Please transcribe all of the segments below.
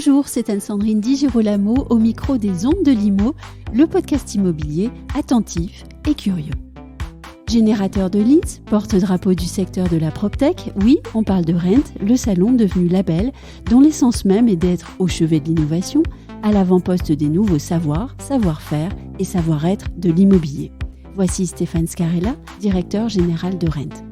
Bonjour, c'est Anne-Sandrine Di Girolamo au micro des Ondes de Limo, le podcast immobilier attentif et curieux. Générateur de leads, porte-drapeau du secteur de la PropTech, oui, on parle de Rent, le salon devenu label, dont l'essence même est d'être au chevet de l'innovation, à l'avant-poste des nouveaux savoirs, savoir-faire et savoir-être de l'immobilier. Voici Stéphane Scarella, directeur général de Rent.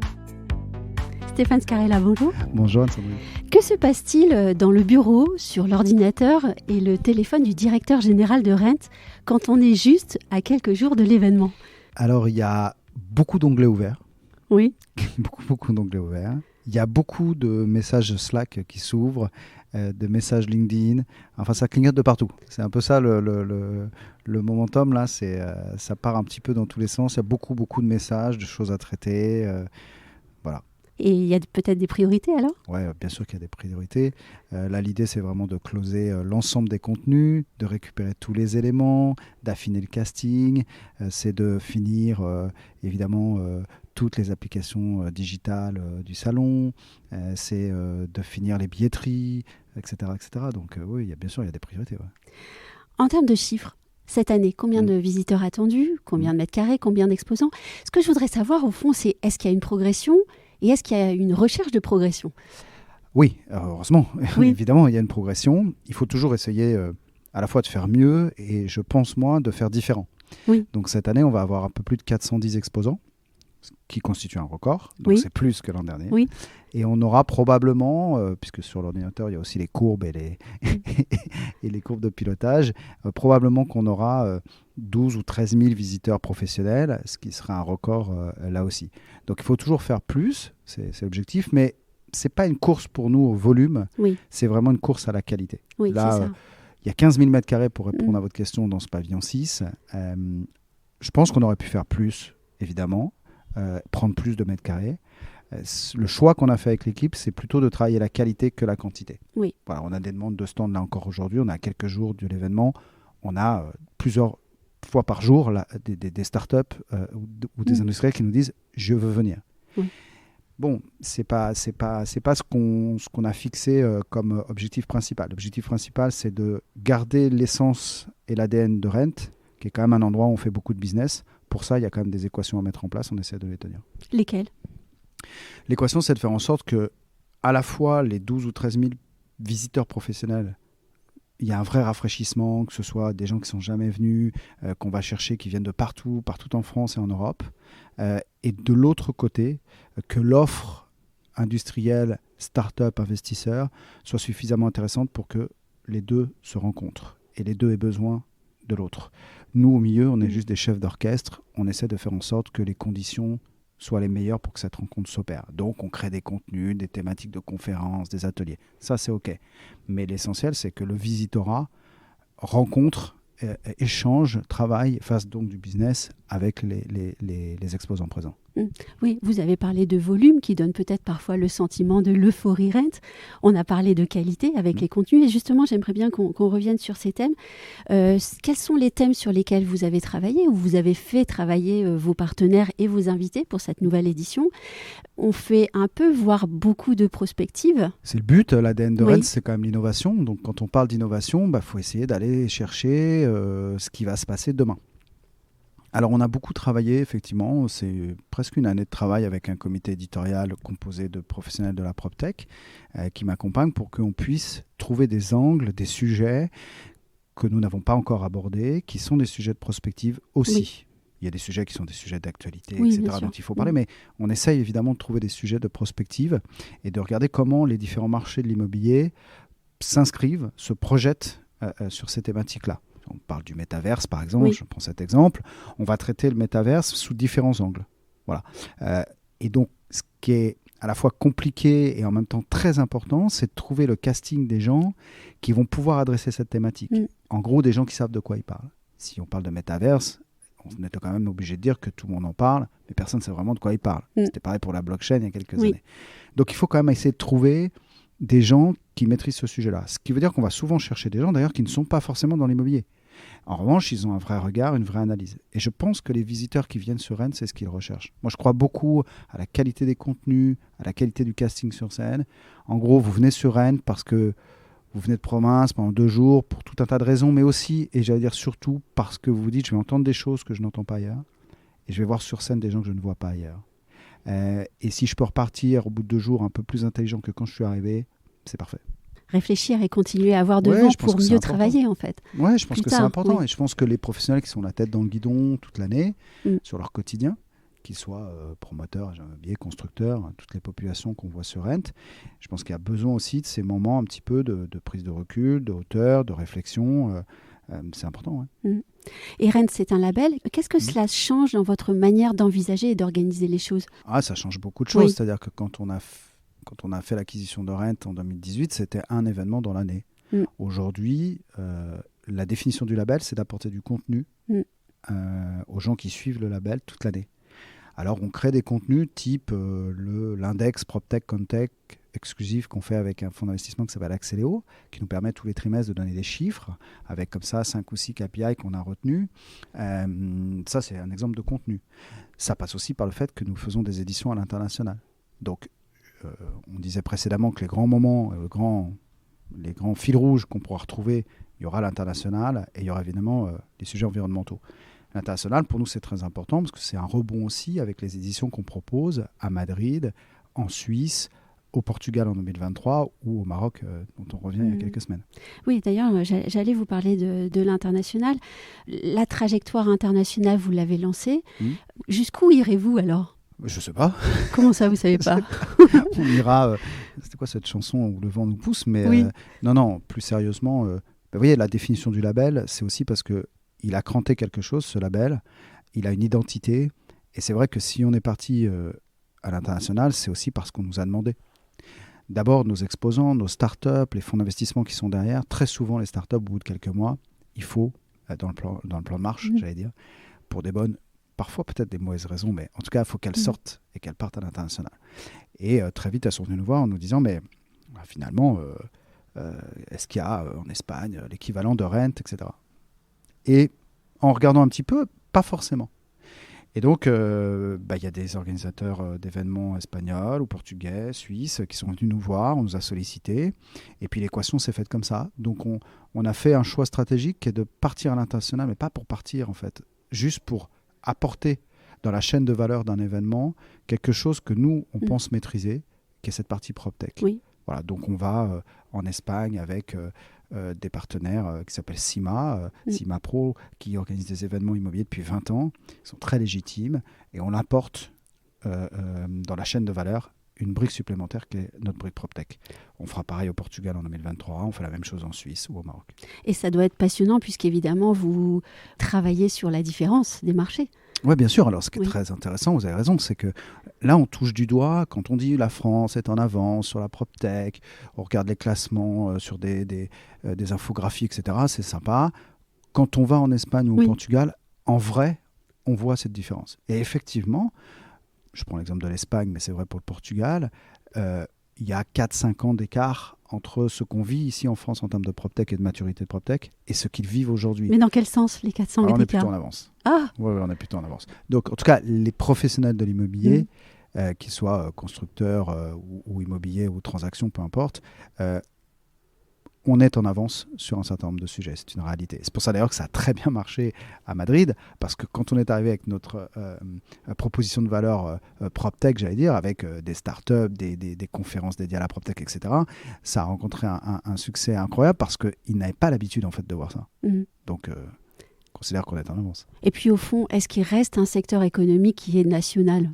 Stéphane Scarella, bonjour. Bonjour Anne-Sandrine. Que se passe-t-il dans le bureau, sur l'ordinateur et le téléphone du directeur général de Rent quand on est juste à quelques jours de l'événement ? Alors, il y a beaucoup d'onglets ouverts. Oui. beaucoup d'onglets ouverts. Il y a beaucoup de messages Slack qui s'ouvrent, de messages LinkedIn. Enfin, ça clignote de partout. C'est un peu ça le momentum, là. Ça part un petit peu dans tous les sens. Il y a beaucoup de messages, de choses à traiter. Voilà. Et il y a peut-être des priorités alors ? Oui, bien sûr qu'il y a des priorités. Là, l'idée, c'est vraiment de closer l'ensemble des contenus, de récupérer tous les éléments, d'affiner le casting. C'est de finir, évidemment, toutes les applications digitales du salon. C'est de finir les billetteries, etc. Donc, oui, bien sûr, il y a des priorités. Ouais. En termes de chiffres, cette année, combien de visiteurs attendus ? Combien de mètres carrés ? Combien d'exposants ? Ce que je voudrais savoir, au fond, c'est est-ce qu'il y a une progression ? Et est-ce qu'il y a une recherche de progression ? Oui, heureusement, oui. Évidemment, il y a une progression. Il faut toujours essayer à la fois de faire mieux et, je pense, moi, de faire différent. Oui. Donc cette année, on va avoir un peu plus de 410 exposants, ce qui constitue un record. Donc c'est plus que l'an dernier. Oui. Et on aura probablement, puisque sur l'ordinateur, il y a aussi les courbes et les courbes de pilotage, probablement qu'on aura 12 ou 13 000 visiteurs professionnels, ce qui sera un record là aussi. Donc il faut toujours faire plus, c'est l'objectif, mais ce n'est pas une course pour nous au volume, c'est vraiment une course à la qualité. Oui, là, c'est ça. Il y a 15 000 m² pour répondre à votre question dans ce pavillon 6. Je pense qu'on aurait pu faire plus, évidemment, prendre plus de mètres carrés. Le choix qu'on a fait avec l'équipe, c'est plutôt de travailler la qualité que la quantité. Oui. Voilà, on a des demandes de stand là encore aujourd'hui, on a quelques jours de l'événement, on a plusieurs fois par jour là, des startups ou des industriels qui nous disent « je veux venir ». Bon, c'est pas ce qu'on a fixé comme objectif principal. L'objectif principal, c'est de garder l'essence et l'ADN de Rent, qui est quand même un endroit où on fait beaucoup de business. Pour ça, il y a quand même des équations à mettre en place, on essaie de les tenir. Lesquelles ? L'équation, c'est de faire en sorte que, à la fois, les 12 ou 13 000 visiteurs professionnels, il y a un vrai rafraîchissement, que ce soit des gens qui ne sont jamais venus, qu'on va chercher, qui viennent de partout en France et en Europe. Et de l'autre côté, que l'offre industrielle, start-up, investisseur, soit suffisamment intéressante pour que les deux se rencontrent et les deux aient besoin de l'autre. Nous, au milieu, on est juste des chefs d'orchestre. On essaie de faire en sorte que les conditions soient les meilleures pour que cette rencontre s'opère. Donc, on crée des contenus, des thématiques de conférences, des ateliers. Ça, c'est OK. Mais l'essentiel, c'est que le visitorat rencontre, échange, travaille, fasse donc du business avec les exposants présents. Oui, vous avez parlé de volume qui donne peut-être parfois le sentiment de l'euphorie Rent. On a parlé de qualité avec les contenus et justement, j'aimerais bien qu'on revienne sur ces thèmes. Quels sont les thèmes sur lesquels vous avez travaillé ou vous avez fait travailler vos partenaires et vos invités pour cette nouvelle édition ? On fait un peu, voire beaucoup de prospectives. C'est le but, l'ADN de Rent, c'est quand même l'innovation. Donc quand on parle d'innovation, faut essayer d'aller chercher ce qui va se passer demain. Alors on a beaucoup travaillé, effectivement, c'est presque une année de travail avec un comité éditorial composé de professionnels de la PropTech qui m'accompagnent pour qu'on puisse trouver des angles, des sujets que nous n'avons pas encore abordés, qui sont des sujets de prospective aussi. Oui. Il y a des sujets qui sont des sujets d'actualité, etc., dont il faut parler, mais on essaye évidemment de trouver des sujets de prospective et de regarder comment les différents marchés de l'immobilier s'inscrivent, se projettent sur ces thématiques-là. On parle du métaverse, par exemple, je prends cet exemple. On va traiter le métaverse sous différents angles. Voilà. Et donc, ce qui est à la fois compliqué et en même temps très important, c'est de trouver le casting des gens qui vont pouvoir adresser cette thématique. En gros, des gens qui savent de quoi ils parlent. Si on parle de métaverse, on est quand même obligé de dire que tout le monde en parle, mais personne ne sait vraiment de quoi il parle. C'était pareil pour la blockchain il y a quelques années. Donc, il faut quand même essayer de trouver des gens qui maîtrisent ce sujet-là. Ce qui veut dire qu'on va souvent chercher des gens, d'ailleurs, qui ne sont pas forcément dans l'immobilier. En revanche, ils ont un vrai regard, une vraie analyse. Et je pense que les visiteurs qui viennent sur Rennes, c'est ce qu'ils recherchent. Moi, je crois beaucoup à la qualité des contenus, à la qualité du casting sur scène. En gros, vous venez sur Rennes parce que vous venez de province pendant 2 jours pour tout un tas de raisons, mais aussi, et j'allais dire surtout, parce que vous vous dites, je vais entendre des choses que je n'entends pas ailleurs, et je vais voir sur scène des gens que je ne vois pas ailleurs. Et si je peux repartir au bout de 2 jours un peu plus intelligent que quand je suis arrivé, c'est parfait. Réfléchir et continuer à avoir de vent pour mieux travailler, en fait. Oui, je pense que c'est important. Et je pense que les professionnels qui sont la tête dans le guidon toute l'année, sur leur quotidien, qu'ils soient promoteurs, immobiliers, constructeurs, toutes les populations qu'on voit sur Rent, je pense qu'il y a besoin aussi de ces moments un petit peu de prise de recul, de hauteur, de réflexion. C'est important. Ouais. Et Rent, c'est un label. Qu'est-ce que cela change dans votre manière d'envisager et d'organiser les choses ? Ça change beaucoup de choses. C'est-à-dire que quand on a fait l'acquisition de Rent en 2018, c'était un événement dans l'année. Aujourd'hui, la définition du label, c'est d'apporter du contenu aux gens qui suivent le label toute l'année. Alors, on crée des contenus type l'index PropTech Contech exclusif qu'on fait avec un fonds d'investissement qui s'appelle Axeléo, qui nous permet tous les trimestres de donner des chiffres, avec comme ça 5 ou 6 KPI qu'on a retenus. Ça, c'est un exemple de contenu. Ça passe aussi par le fait que nous faisons des éditions à l'international. Donc, on disait précédemment que les grands moments, les grands fils rouges qu'on pourra retrouver, il y aura l'international et il y aura évidemment les sujets environnementaux. L'international, pour nous, c'est très important parce que c'est un rebond aussi avec les éditions qu'on propose à Madrid, en Suisse, au Portugal en 2023 ou au Maroc, dont on revient il y a quelques semaines. Oui, d'ailleurs, j'allais vous parler de l'international. La trajectoire internationale, vous l'avez lancée. Jusqu'où irez-vous alors ? Je sais pas. Comment ça, vous savez pas ? On ira. C'était quoi cette chanson où le vent nous pousse ? Mais non, plus sérieusement, vous voyez, la définition du label, c'est aussi parce qu'il a cranté quelque chose, ce label. Il a une identité. Et c'est vrai que si on est parti à l'international, c'est aussi parce qu'on nous a demandé. D'abord, nos exposants, nos startups, les fonds d'investissement qui sont derrière. Très souvent, les startups, au bout de quelques mois, il faut, dans le plan de marche, j'allais dire, pour des bonnes, parfois peut-être des mauvaises raisons, mais en tout cas, il faut qu'elles sortent et qu'elles partent à l'international. Et très vite, elles sont venues nous voir en nous disant, mais finalement, est-ce qu'il y a en Espagne l'équivalent de Rent, etc. Et en regardant un petit peu, pas forcément. Et donc, y a des organisateurs d'événements espagnols ou portugais, suisses, qui sont venus nous voir, on nous a sollicités. Et puis l'équation s'est faite comme ça. Donc on a fait un choix stratégique qui est de partir à l'international, mais pas pour partir en fait, juste pour apporter dans la chaîne de valeur d'un événement quelque chose que nous, on pense maîtriser, qui est cette partie PropTech. Oui. Voilà, donc on va en Espagne avec des partenaires qui s'appellent CIMA, CIMA Pro, qui organisent des événements immobiliers depuis 20 ans. Ils sont très légitimes et on apporte dans la chaîne de valeur une brique supplémentaire qui est notre brique PropTech. On fera pareil au Portugal en 2023, on fait la même chose en Suisse ou au Maroc. Et ça doit être passionnant puisqu'évidemment, vous travaillez sur la différence des marchés. Oui, bien sûr. Alors, ce qui est très intéressant, vous avez raison, c'est que là, on touche du doigt, quand on dit la France est en avance sur la PropTech, on regarde les classements sur des infographies, etc. C'est sympa. Quand on va en Espagne ou au Portugal, en vrai, on voit cette différence. Et effectivement, je prends l'exemple de l'Espagne, mais c'est vrai pour le Portugal, il y a 4-5 ans d'écart entre ce qu'on vit ici en France en termes de PropTech et de maturité de PropTech et ce qu'ils vivent aujourd'hui. Mais dans quel sens, les 400 d'écart ? On est plutôt en avance. Ah ! Oui, on est plutôt en avance. Donc, en tout cas, les professionnels de l'immobilier, qu'ils soient constructeurs ou immobiliers ou transactions, peu importe, on est en avance sur un certain nombre de sujets. C'est une réalité. C'est pour ça d'ailleurs que ça a très bien marché à Madrid, parce que quand on est arrivé avec notre proposition de valeur PropTech, j'allais dire, avec des startups, des conférences dédiées à la PropTech, etc., ça a rencontré un succès incroyable parce qu'ils n'avaient pas l'habitude en fait de voir ça. Donc, on considère qu'on est en avance. Et puis au fond, est-ce qu'il reste un secteur économique qui est national ?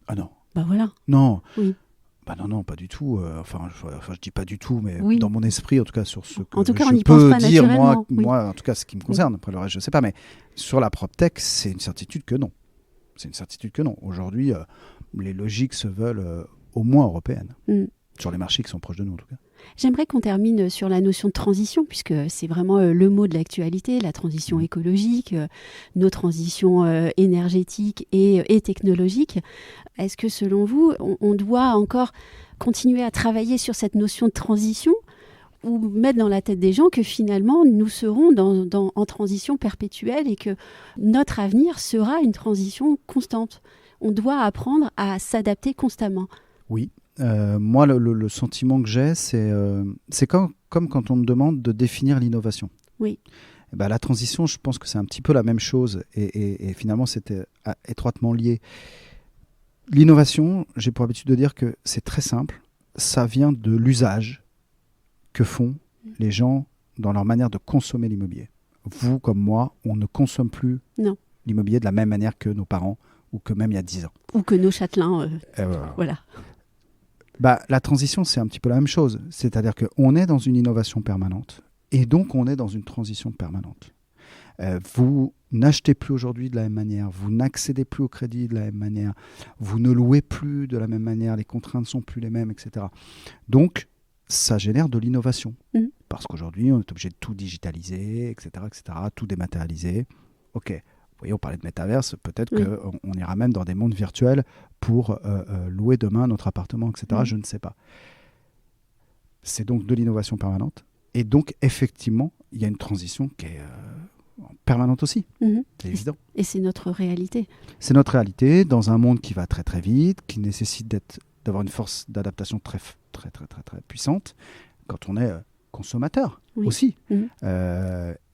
Ah non. Bah voilà. Non. Oui. Bah non, pas du tout. Enfin, je dis pas du tout, mais dans mon esprit, en tout cas, sur ce que en tout cas, je on n'y peux pense pas dire, naturellement. moi, en tout cas, ce qui me concerne. Après le reste, je sais pas, mais sur la PropTech, c'est une certitude que non. C'est une certitude que non. Aujourd'hui, les logiques se veulent au moins européennes, sur les marchés qui sont proches de nous, en tout cas. J'aimerais qu'on termine sur la notion de transition, puisque c'est vraiment le mot de l'actualité, la transition écologique, nos transitions énergétiques et technologiques. Est-ce que, selon vous, on doit encore continuer à travailler sur cette notion de transition ou mettre dans la tête des gens que finalement, nous serons en transition perpétuelle et que notre avenir sera une transition constante ? On doit apprendre à s'adapter constamment. Oui. Moi, le sentiment que j'ai, c'est comme quand on me demande de définir l'innovation. Oui. Et ben, la transition, je pense que c'est un petit peu la même chose et finalement, c'était étroitement lié. L'innovation, j'ai pour habitude de dire que c'est très simple. Ça vient de l'usage que font les gens dans leur manière de consommer l'immobilier. Vous, comme moi, on ne consomme plus l'immobilier de la même manière que nos parents ou que même il y a 10 ans. Ou que nos châtelains. Voilà. Bah, la transition, c'est un petit peu la même chose. C'est-à-dire qu'on est dans une innovation permanente et donc on est dans une transition permanente. Vous n'achetez plus aujourd'hui de la même manière, vous n'accédez plus au crédit de la même manière, vous ne louez plus de la même manière, les contraintes ne sont plus les mêmes, etc. Donc, ça génère de l'innovation. Parce qu'aujourd'hui, on est obligé de tout digitaliser, etc., tout dématérialiser. Ok, vous voyez, on parlait de métaverse, peut-être qu'on ira même dans des mondes virtuels pour louer demain notre appartement, etc. Je ne sais pas. C'est donc de l'innovation permanente. Et donc, effectivement, il y a une transition qui est permanente aussi. C'est évident. Et c'est notre réalité. C'est notre réalité dans un monde qui va très très vite, qui nécessite d'avoir une force d'adaptation très puissante quand on est consommateur aussi.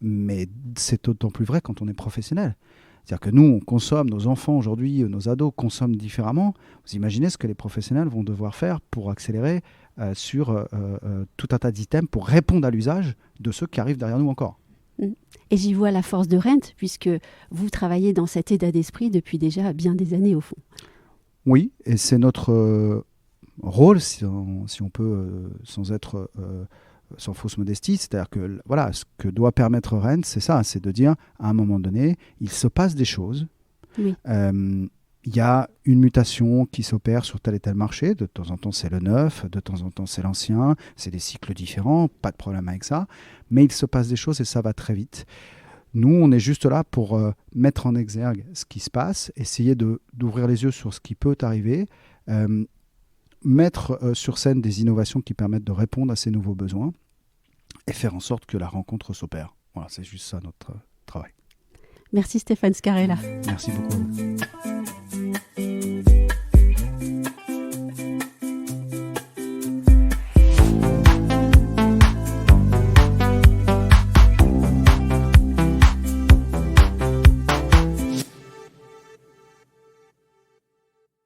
Mais c'est d'autant plus vrai quand on est professionnel. C'est-à-dire que nous, on consomme, nos enfants aujourd'hui, nos ados consomment différemment. Vous imaginez ce que les professionnels vont devoir faire pour accélérer sur tout un tas d'items pour répondre à l'usage de ceux qui arrivent derrière nous encore. Et j'y vois la force de Rent, puisque vous travaillez dans cet état d'esprit depuis déjà bien des années au fond. Oui, et c'est notre rôle, si on peut, sans fausse modestie, c'est-à-dire que voilà, ce que doit permettre Rent, c'est ça, c'est de dire, à un moment donné, il se passe des choses. Oui. Il y a une mutation qui s'opère sur tel et tel marché. De temps en temps, c'est le neuf, de temps en temps, c'est l'ancien. C'est des cycles différents, pas de problème avec ça. Mais il se passe des choses et ça va très vite. Nous, on est juste là pour mettre en exergue ce qui se passe, essayer d'ouvrir les yeux sur ce qui peut arriver, mettre sur scène des innovations qui permettent de répondre à ces nouveaux besoins et faire en sorte que la rencontre s'opère. Voilà, c'est juste ça notre travail. Merci Stéphane Scarella. Merci beaucoup.